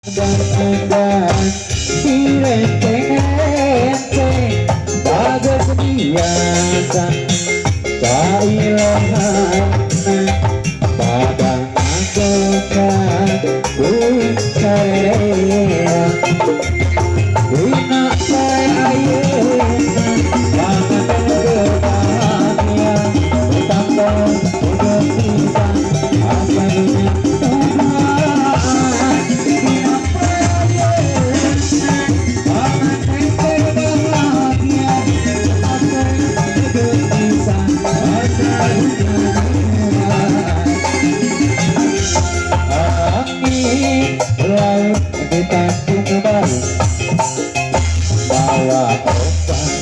dan direnteng-renteng bagas biasa cailahan pada anggota ku sarerea dina saeyeuna pangan kebahagia betapa udah pisah asa dunia bawa obat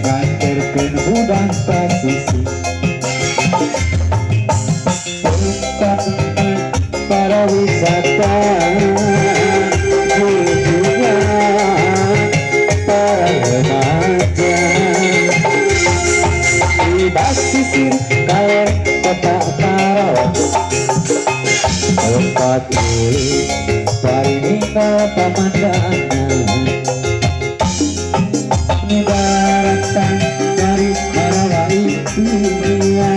nganterkeun budak pasisi tempat para wisata juga para remaja di basisir kaler kota Karawang tempat kulit parininggal pemandangan daratan dari Harawai dunia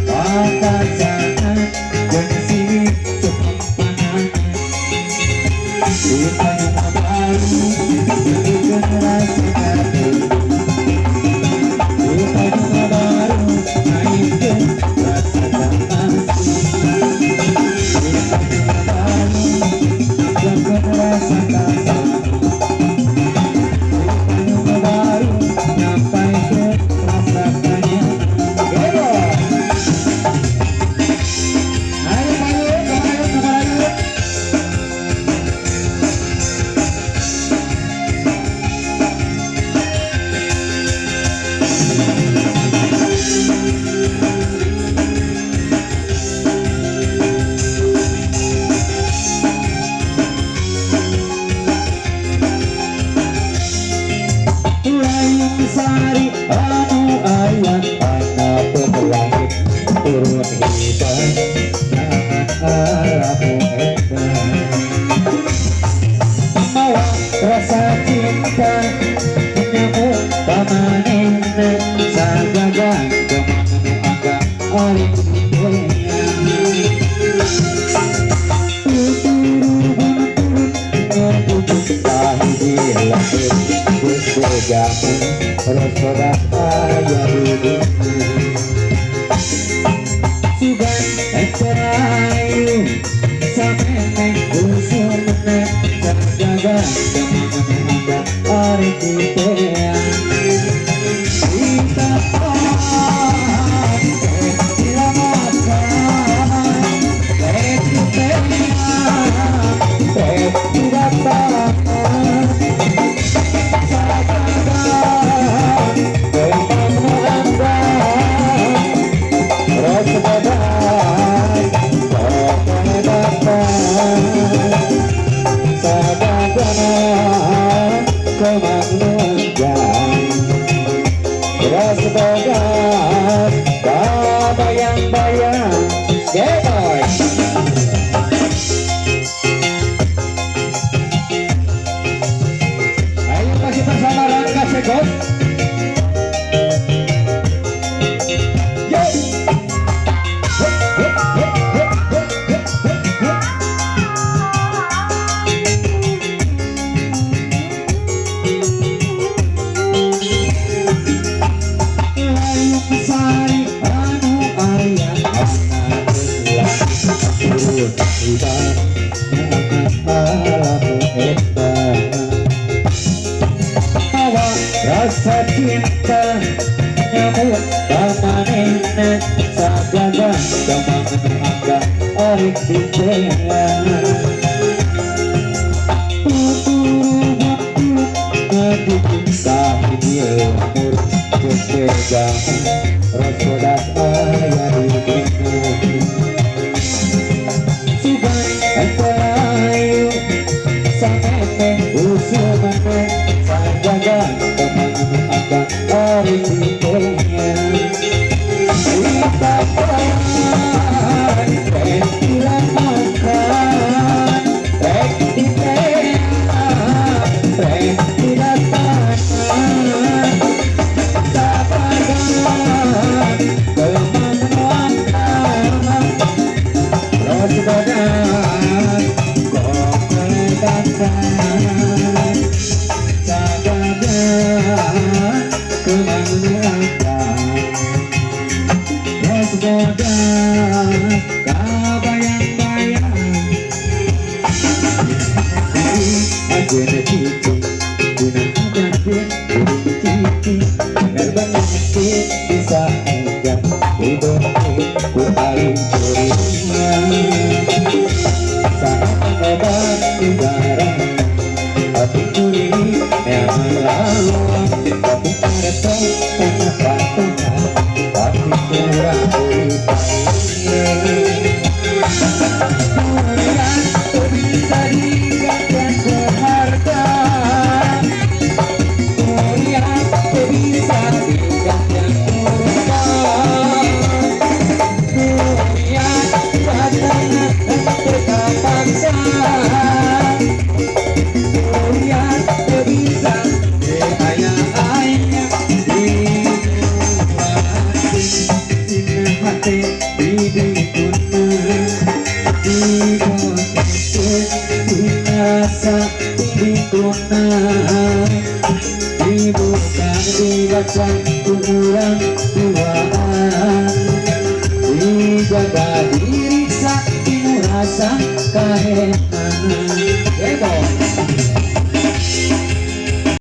papasangan dan sini kepampanan di Tanjung Baru di generasi baru di Tanjung Baru naikkan rasa damai di Tanjung Baru naikkan rasa damai sari anu ayat anak pelangit turun hidup alamu edan mawa rasa cinta nyamuk pamanena sagaga kemanu angga aling Rasodak ayah hidup Sugan enterayu Samene usulne Terjaga Kemana anda arek diteang Kita Dilamatkan Rek diteang Rek didatang bayang-bayang Geboy ayo masih bersama Rangga Segos rasa cinta nyamuk pamanena sagaga kemana angga arik diteang ngedukung sahidir mur ketegangan rasodak ayah hidup sugan enterayu samene usumane sagaga kemana angga arik diteang kita kan rek dilamatkan rek diteang sagagan kemanguatan terus boda kabayang-bayang aja cici gunang gede cici agar banyak bisa enggak hidup ku paling curiga saat obat udara tapi kulit yang melawan tapi kereta karena patungan tapi kurang berupaya kemudian bisa dikatakan berharga kemudian bisa dikatakan berubah kemudian pasangan terkapaksa kemudian bisa ayah-ayah di hati rasa dibuka dibaca ukuran tuaan dijaga diri sakti rasa kahe